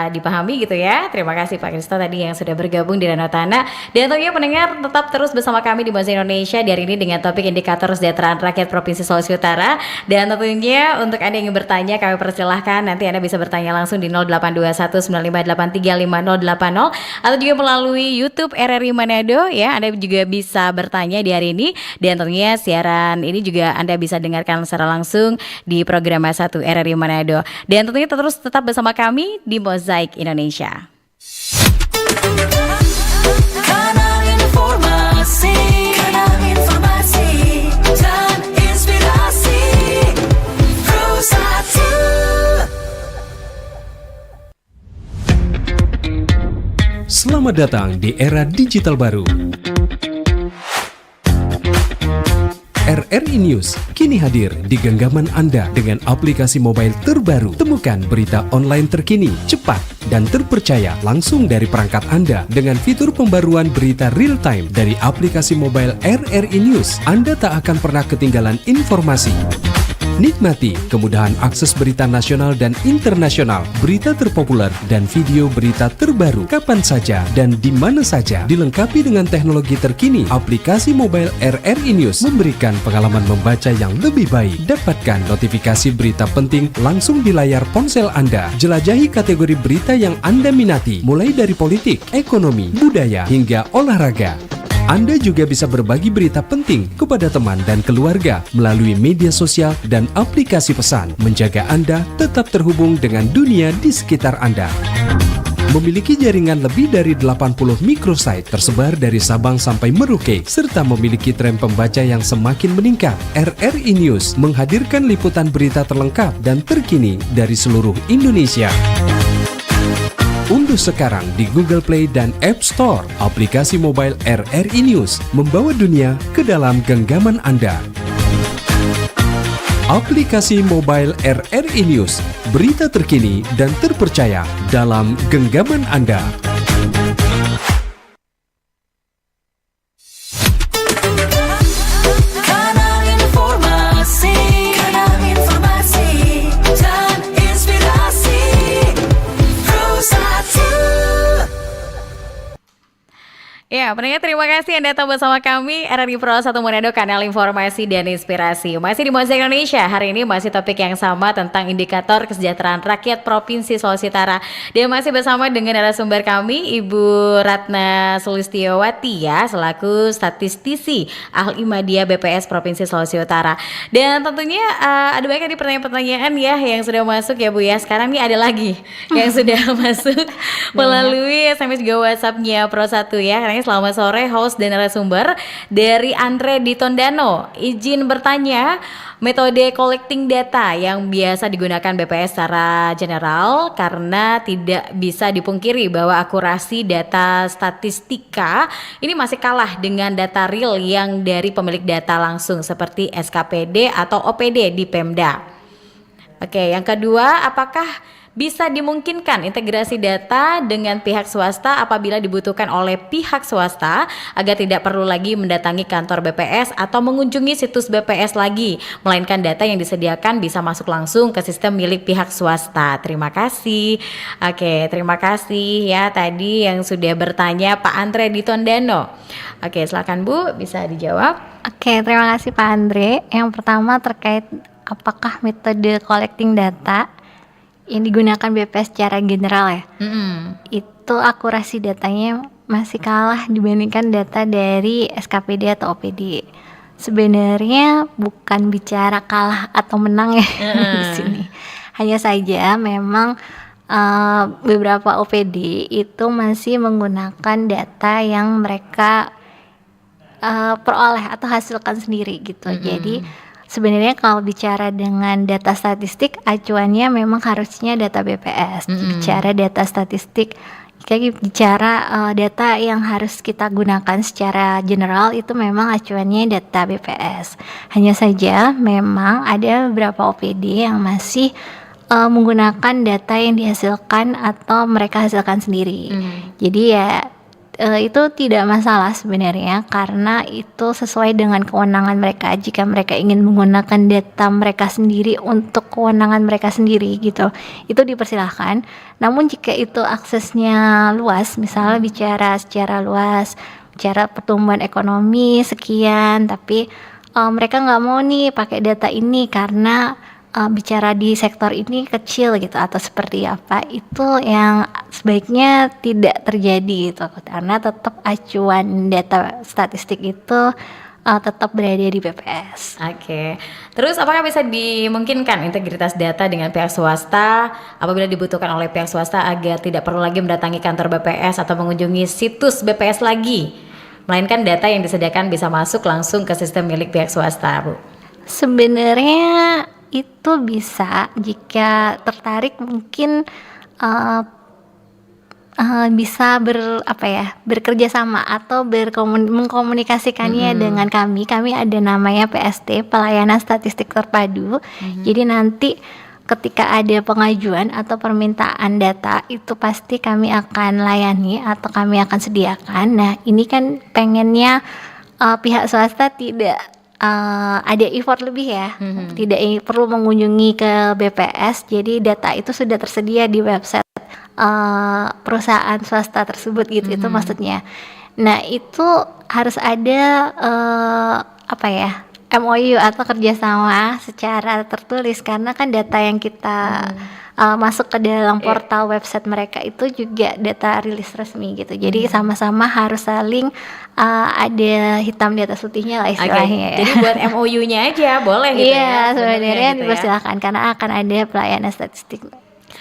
dipahami gitu ya. Terima kasih Pak Kristo tadi yang sudah bergabung di Ranotana. Dan tentunya pendengar tetap terus bersama kami di Mozaik Indonesia di hari ini dengan topik indikator kesejahteraan rakyat Provinsi Sulawesi Utara. Dan tentunya untuk Anda yang ingin bertanya kami persilahkan nanti Anda bisa bertanya langsung di 082195835080 atau juga melalui YouTube RRI Manado ya. Anda juga bisa bertanya di hari ini dan tentunya siaran ini juga Anda bisa dengarkan secara langsung di program 1 RRI Manado. Dan tentunya terus tetap bersama kami di Mozaik Indonesia. Kanal informasi dan inspirasi Pro 1. Selamat datang di era digital baru. RRI News kini hadir di genggaman Anda dengan aplikasi mobile terbaru. Temukan berita online terkini, cepat, dan terpercaya langsung dari perangkat Anda dengan fitur pembaruan berita real time dari aplikasi mobile RRI News. Anda tak akan pernah ketinggalan informasi. Nikmati kemudahan akses berita nasional dan internasional, berita terpopuler, dan video berita terbaru kapan saja dan di mana saja. Dilengkapi dengan teknologi terkini, aplikasi mobile RRI News memberikan pengalaman membaca yang lebih baik. Dapatkan notifikasi berita penting langsung di layar ponsel Anda. Jelajahi kategori berita yang Anda minati, mulai dari politik, ekonomi, budaya, hingga olahraga. Anda juga bisa berbagi berita penting kepada teman dan keluarga melalui media sosial dan aplikasi pesan, menjaga Anda tetap terhubung dengan dunia di sekitar Anda. Memiliki jaringan lebih dari 80 microsite tersebar dari Sabang sampai Merauke, serta memiliki tren pembaca yang semakin meningkat. RRI News menghadirkan liputan berita terlengkap dan terkini dari seluruh Indonesia. Unduh sekarang di Google Play dan App Store aplikasi mobile RRI News, membawa dunia ke dalam genggaman Anda. Aplikasi mobile RRI News, berita terkini dan terpercaya dalam genggaman Anda. Kanal informasi, dan inspirasi. Pro 1. Ya, pendengar terima kasih Anda tetap bersama kami RRI Pro 1 Manado, kanal informasi dan inspirasi. Masih di Mozaik Indonesia, hari ini masih topik yang sama tentang indikator kesejahteraan rakyat Provinsi Sulawesi Utara. Dan masih bersama dengan narasumber kami, Ibu Ratna Sulistiowati ya, selaku statistisi ahli media BPS Provinsi Sulawesi Utara. Dan tentunya ada banyak di pertanyaan-pertanyaan ya yang sudah masuk ya Bu ya. Sekarang nih ada lagi yang sudah masuk melalui SMS juga WhatsApp-nya Pro 1 ya. Selamat sore host dan narasumber. Dari Andre di Tondano, izin bertanya, metode collecting data yang biasa digunakan BPS secara general karena tidak bisa dipungkiri bahwa akurasi data statistika ini masih kalah dengan data real yang dari pemilik data langsung seperti SKPD atau OPD di Pemda. Oke, yang kedua, apakah bisa dimungkinkan integrasi data dengan pihak swasta apabila dibutuhkan oleh pihak swasta agar tidak perlu lagi mendatangi kantor BPS atau mengunjungi situs BPS lagi, melainkan data yang disediakan bisa masuk langsung ke sistem milik pihak swasta. Terima kasih. Oke, terima kasih ya tadi yang sudah bertanya Pak Andre di Tondano. Oke, silakan Bu, bisa dijawab. Oke, terima kasih Pak Andre. Yang pertama terkait apakah metode collecting data yang digunakan BPS secara general ya, itu akurasi datanya masih kalah dibandingkan data dari SKPD atau OPD. Sebenarnya bukan bicara kalah atau menang ya di sini. Hanya saja memang beberapa OPD itu masih menggunakan data yang mereka peroleh atau hasilkan sendiri gitu. Jadi sebenarnya kalau bicara dengan data statistik, acuannya memang harusnya data BPS. Bicara data statistik, kayak bicara data yang harus kita gunakan secara general itu memang acuannya data BPS. Hanya saja memang ada beberapa OPD yang masih menggunakan data yang dihasilkan atau mereka hasilkan sendiri. Jadi ya itu tidak masalah sebenarnya karena itu sesuai dengan kewenangan mereka. Jika mereka ingin menggunakan data mereka sendiri untuk kewenangan mereka sendiri gitu, itu dipersilahkan. Namun jika itu aksesnya luas, misalnya bicara secara luas, bicara pertumbuhan ekonomi sekian, tapi mereka nggak mau nih pakai data ini karena bicara di sektor ini kecil gitu atau seperti apa, itu yang sebaiknya tidak terjadi gitu, karena tetap acuan data statistik itu tetap berada di BPS. Oke. Terus apakah bisa dimungkinkan integritas data dengan pihak swasta apabila dibutuhkan oleh pihak swasta agar tidak perlu lagi mendatangi kantor BPS atau mengunjungi situs BPS lagi, melainkan data yang disediakan bisa masuk langsung ke sistem milik pihak swasta, Bu? Sebenarnya itu bisa jika tertarik mungkin bisa bekerja sama atau mengkomunikasikannya dengan kami. Kami ada namanya PST, Pelayanan Statistik Terpadu. Jadi nanti ketika ada pengajuan atau permintaan data itu pasti kami akan layani atau kami akan sediakan. Nah, ini kan pengennya pihak swasta tidak ada effort lebih ya, tidak perlu mengunjungi ke BPS. Jadi data itu sudah tersedia di website perusahaan swasta tersebut gitu, itu maksudnya. Nah, itu harus ada MOU atau kerjasama secara tertulis, karena kan data yang kita masuk ke dalam portal website mereka itu juga data rilis resmi gitu. Jadi sama-sama harus saling ada hitam di atas putihnya lah istilahnya. Jadi buat MOU-nya aja boleh gitu ya. Iya, sebenarnya gitu dipersilakan karena akan ada pelayanan statistik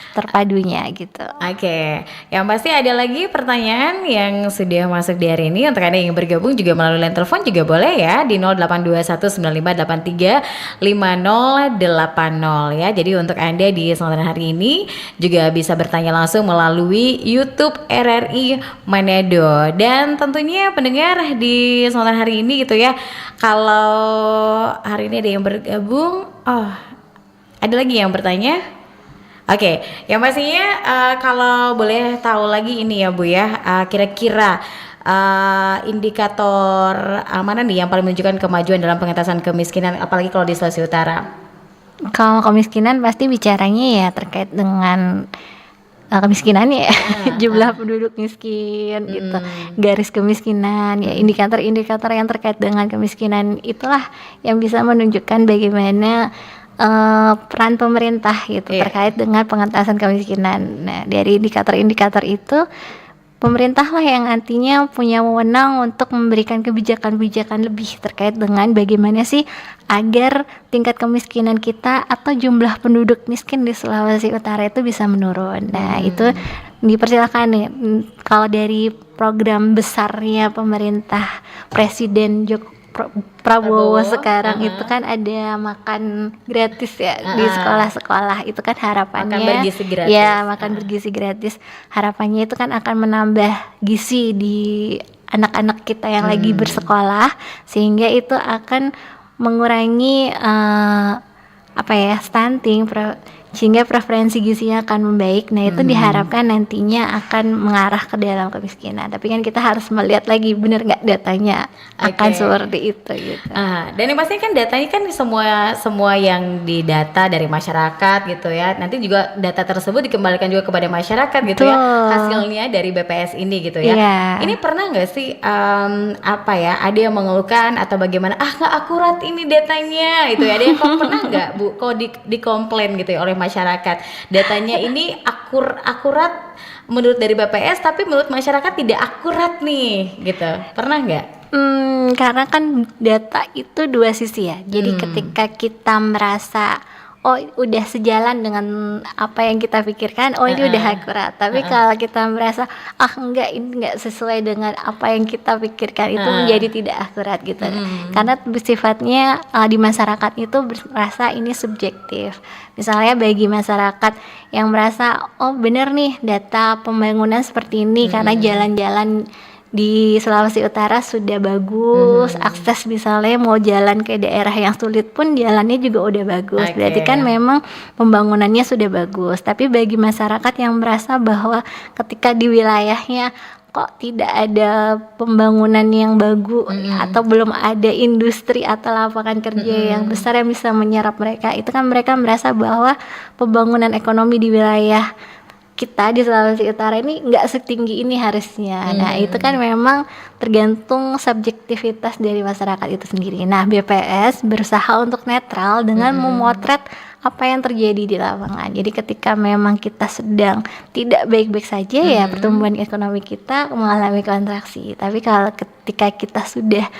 terpadunya gitu. Oke, yang pasti ada lagi pertanyaan yang sudah masuk di hari ini. Untuk Anda yang bergabung juga melalui line telepon juga boleh ya di 082195835080 ya. Jadi untuk Anda di kesempatan hari ini juga bisa bertanya langsung melalui YouTube RRI Manado. Dan tentunya pendengar di kesempatan hari ini gitu ya. Kalau hari ini ada yang bergabung, ada lagi yang bertanya. Oke, yang pastinya kalau boleh tahu lagi ini ya Bu ya, kira-kira indikator mana nih yang paling menunjukkan kemajuan dalam pengentasan kemiskinan, apalagi kalau di Sulawesi Utara? Kalau kemiskinan pasti bicaranya ya terkait dengan kemiskinannya ya, jumlah penduduk miskin gitu, garis kemiskinan ya, indikator-indikator yang terkait dengan kemiskinan itulah yang bisa menunjukkan bagaimana peran pemerintah gitu terkait dengan pengentasan kemiskinan. Nah, dari indikator-indikator itu pemerintah lah yang nantinya punya wewenang untuk memberikan kebijakan-kebijakan lebih terkait dengan bagaimana sih agar tingkat kemiskinan kita atau jumlah penduduk miskin di Sulawesi Utara itu bisa menurun. Nah, itu dipersilakan nih kalau dari program besarnya pemerintah Presiden Prabowo sekarang itu kan ada makan gratis ya di sekolah-sekolah, itu kan harapannya makan bergizi gratis. Ya, makan bergizi gratis. Harapannya itu kan akan menambah gizi di anak-anak kita yang lagi bersekolah, sehingga itu akan mengurangi stunting, sehingga preferensi gizinya akan membaik. Nah, itu diharapkan nantinya akan mengarah ke dalam kemiskinan. Tapi kan kita harus melihat lagi benar nggak datanya akan seperti itu gitu. Dan yang pasti kan datanya kan semua yang didata dari masyarakat gitu ya. Nanti juga data tersebut dikembalikan juga kepada masyarakat gitu ya. Hasilnya dari BPS ini gitu ya. Ini pernah nggak sih ada yang mengeluhkan atau bagaimana nggak akurat ini datanya gitu ya. Ada yang pernah nggak Bu kok dikomplain gitu ya oleh masyarakat, datanya ini akurat menurut dari BPS tapi menurut masyarakat tidak akurat nih gitu, pernah nggak? Karena kan data itu dua sisi ya, jadi ketika kita merasa udah sejalan dengan apa yang kita pikirkan, ini udah akurat. Tapi kalau kita merasa enggak, ini enggak sesuai dengan apa yang kita pikirkan, itu menjadi tidak akurat gitu. Karena sifatnya di masyarakat itu merasa ini subjektif. Misalnya bagi masyarakat yang merasa bener nih data pembangunan seperti ini karena jalan-jalan di Sulawesi Utara sudah bagus, akses misalnya mau jalan ke daerah yang sulit pun jalannya juga udah bagus. Berarti kan memang pembangunannya sudah bagus. Tapi bagi masyarakat yang merasa bahwa ketika di wilayahnya kok tidak ada pembangunan yang bagus atau belum ada industri atau lapangan kerja yang besar yang bisa menyerap mereka, itu kan mereka merasa bahwa pembangunan ekonomi di wilayah kita di Sulawesi Utara ini nggak setinggi ini harusnya. Nah, itu kan memang tergantung subjektivitas dari masyarakat itu sendiri. Nah, BPS berusaha untuk netral dengan memotret apa yang terjadi di lapangan. Jadi ketika memang kita sedang tidak baik-baik saja ya pertumbuhan ekonomi kita mengalami kontraksi. Tapi kalau ketika kita sudah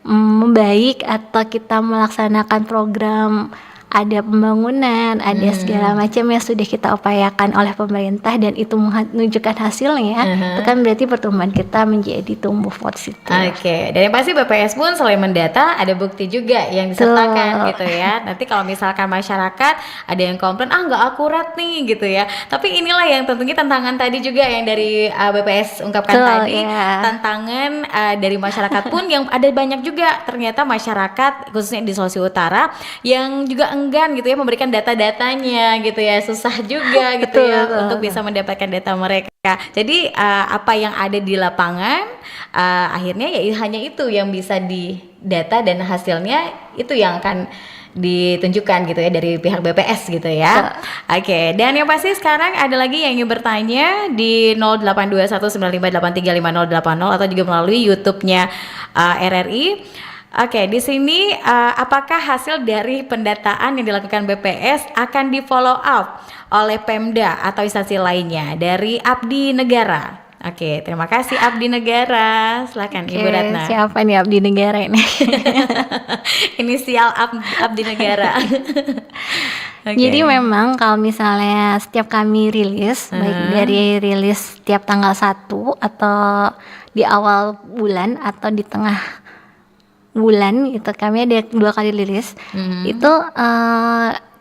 membaik atau kita melaksanakan program ada pembangunan, ada segala macam yang sudah kita upayakan oleh pemerintah dan itu menunjukkan hasilnya, itu kan berarti pertumbuhan kita menjadi tumbuh positif. Oke, dan yang pasti BPS pun selain mendata ada bukti juga yang disertakan gitu ya. Nanti kalau misalkan masyarakat ada yang komplain nggak akurat nih gitu ya. Tapi inilah yang tentunya tantangan tadi juga yang dari BPS ungkapkan tadi, tantangan dari masyarakat pun yang ada banyak juga ternyata masyarakat khususnya di Sulawesi Utara yang juga enggan gitu ya memberikan data-datanya gitu ya, susah juga gitu ya untuk bisa mendapatkan data mereka. Jadi apa yang ada di lapangan akhirnya ya hanya itu yang bisa didata dan hasilnya itu yang akan ditunjukkan gitu ya dari pihak BPS gitu ya. Oke, dan yang pasti sekarang ada lagi yang ingin bertanya di 082195835080 atau juga melalui YouTube-nya RRI. Oke, di sini apakah hasil dari pendataan yang dilakukan BPS akan di follow up oleh Pemda atau instansi lainnya? Dari Abdi Negara. Oke, terima kasih Abdi Negara. Silakan Ibu Ratna. Siapa nih Abdi Negara ini? Inisial Abdi Negara. Jadi memang kalau misalnya setiap kami rilis, baik dari rilis setiap tanggal 1 atau di awal bulan atau di tengah bulan itu kami ada 2 kali rilis. Itu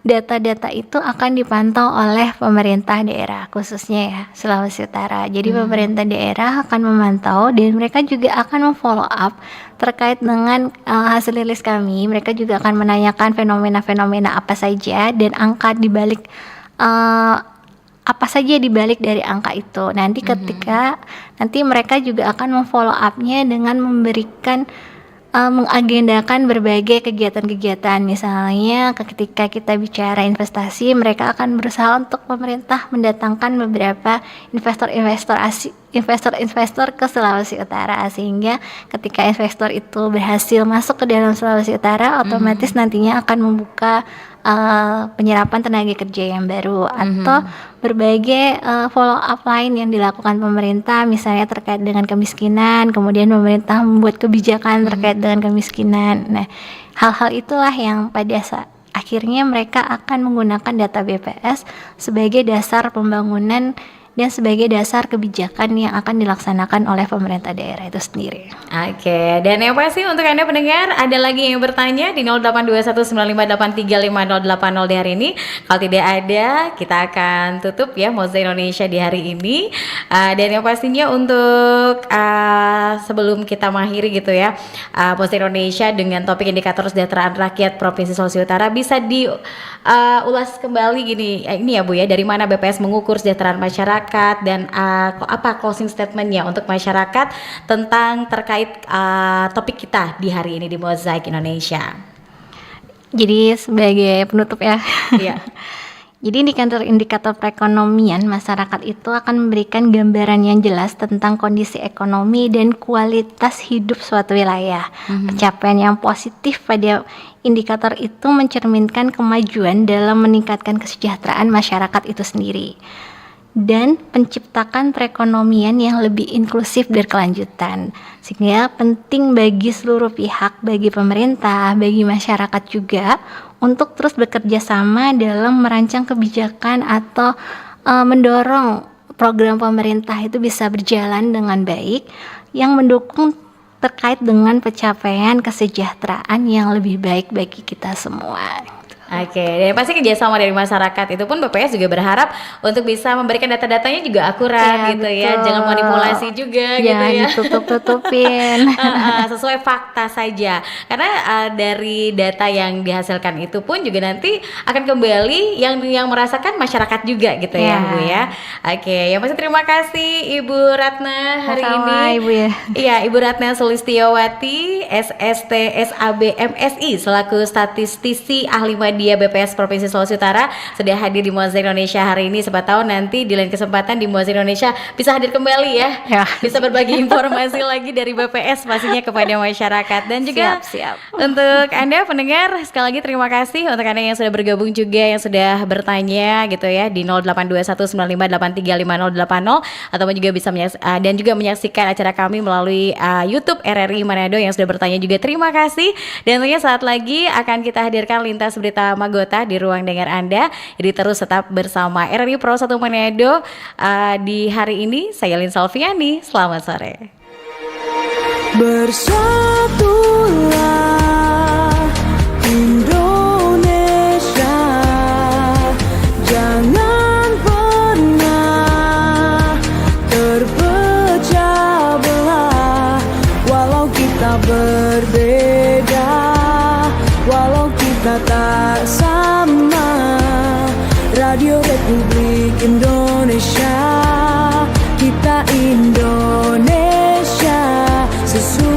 data-data itu akan dipantau oleh pemerintah daerah khususnya ya Sulawesi Utara. Jadi pemerintah daerah akan memantau dan mereka juga akan memfollow up terkait dengan hasil rilis kami. Mereka juga akan menanyakan fenomena-fenomena apa saja dan angka dibalik apa saja dibalik dari angka itu. Nanti ketika nanti mereka juga akan memfollow up-nya dengan memberikan mengagendakan berbagai kegiatan-kegiatan. Misalnya ketika kita bicara investasi, mereka akan berusaha untuk pemerintah mendatangkan beberapa investor ke Sulawesi Utara, sehingga ketika investor itu berhasil masuk ke dalam Sulawesi Utara, otomatis nantinya akan membuka penyerapan tenaga kerja yang baru atau berbagai follow up lain yang dilakukan pemerintah, misalnya terkait dengan kemiskinan, kemudian pemerintah membuat kebijakan terkait dengan kemiskinan. Nah, hal-hal itulah yang pada akhirnya mereka akan menggunakan data BPS sebagai dasar pembangunan dan sebagai dasar kebijakan yang akan dilaksanakan oleh pemerintah daerah itu sendiri. Oke, dan yang pasti untuk Anda pendengar, ada lagi yang bertanya di 082195835080 di hari ini. Kalau tidak ada, kita akan tutup ya Mozaik Indonesia di hari ini. Dan yang pastinya untuk sebelum kita mengakhiri gitu ya, Mozaik Indonesia dengan topik indikator kesejahteraan rakyat Provinsi Sulawesi Utara bisa diulas kembali gini, ini ya Bu ya, dari mana BPS mengukur kesejahteraan masyarakat dan apa closing statementnya untuk masyarakat tentang terkait topik kita di hari ini di Mozaik Indonesia. Jadi sebagai penutup ya. Iya. Jadi indikator perekonomian masyarakat itu akan memberikan gambaran yang jelas tentang kondisi ekonomi dan kualitas hidup suatu wilayah. Pencapaian yang positif pada indikator itu mencerminkan kemajuan dalam meningkatkan kesejahteraan masyarakat itu sendiri dan penciptakan perekonomian yang lebih inklusif berkelanjutan, sehingga penting bagi seluruh pihak, bagi pemerintah, bagi masyarakat juga untuk terus bekerja sama dalam merancang kebijakan atau mendorong program pemerintah itu bisa berjalan dengan baik yang mendukung terkait dengan pencapaian kesejahteraan yang lebih baik bagi kita semua. Oke, dan pasti kerjasama dari masyarakat itu pun BPS juga berharap untuk bisa memberikan data-datanya juga akurat gitu ya, jangan manipulasi juga gitu ya, ditutup-tutupin. Sesuai fakta saja, karena dari data yang dihasilkan itu pun juga nanti akan kembali yang merasakan masyarakat juga gitu ya Bu ya. Oke, yang pasti terima kasih Ibu Ratna hari ini. Ibu ya. Iya, Ibu Ratna Sulistiawati, SST SAB MSI selaku statistisi ahli media BPS Provinsi Sulawesi Utara sudah hadir di Mozaik Indonesia hari ini. Siapa tahu nanti di lain kesempatan di Mozaik Indonesia bisa hadir kembali ya. Bisa berbagi informasi lagi dari BPS pastinya kepada masyarakat. Dan juga siap. Untuk Anda pendengar, sekali lagi terima kasih untuk Anda yang sudah bergabung juga, yang sudah bertanya gitu ya di 082195835080 ataupun juga bisa dan juga menyaksikan acara kami melalui YouTube RRI Manado yang sudah bertanya juga. Terima kasih. Dan tentunya saat lagi akan kita hadirkan lintas berita Magota di ruang dengar Anda. Jadi terus tetap bersama RRI Pro 1 Manado di hari ini. Saya Lin Salviani, selamat sore. Bersatulah Indonesia, jangan pernah terpecah belah. Walau kita berbeda, walau kita tak sama, Radio Republik Indonesia, kita Indonesia sesuai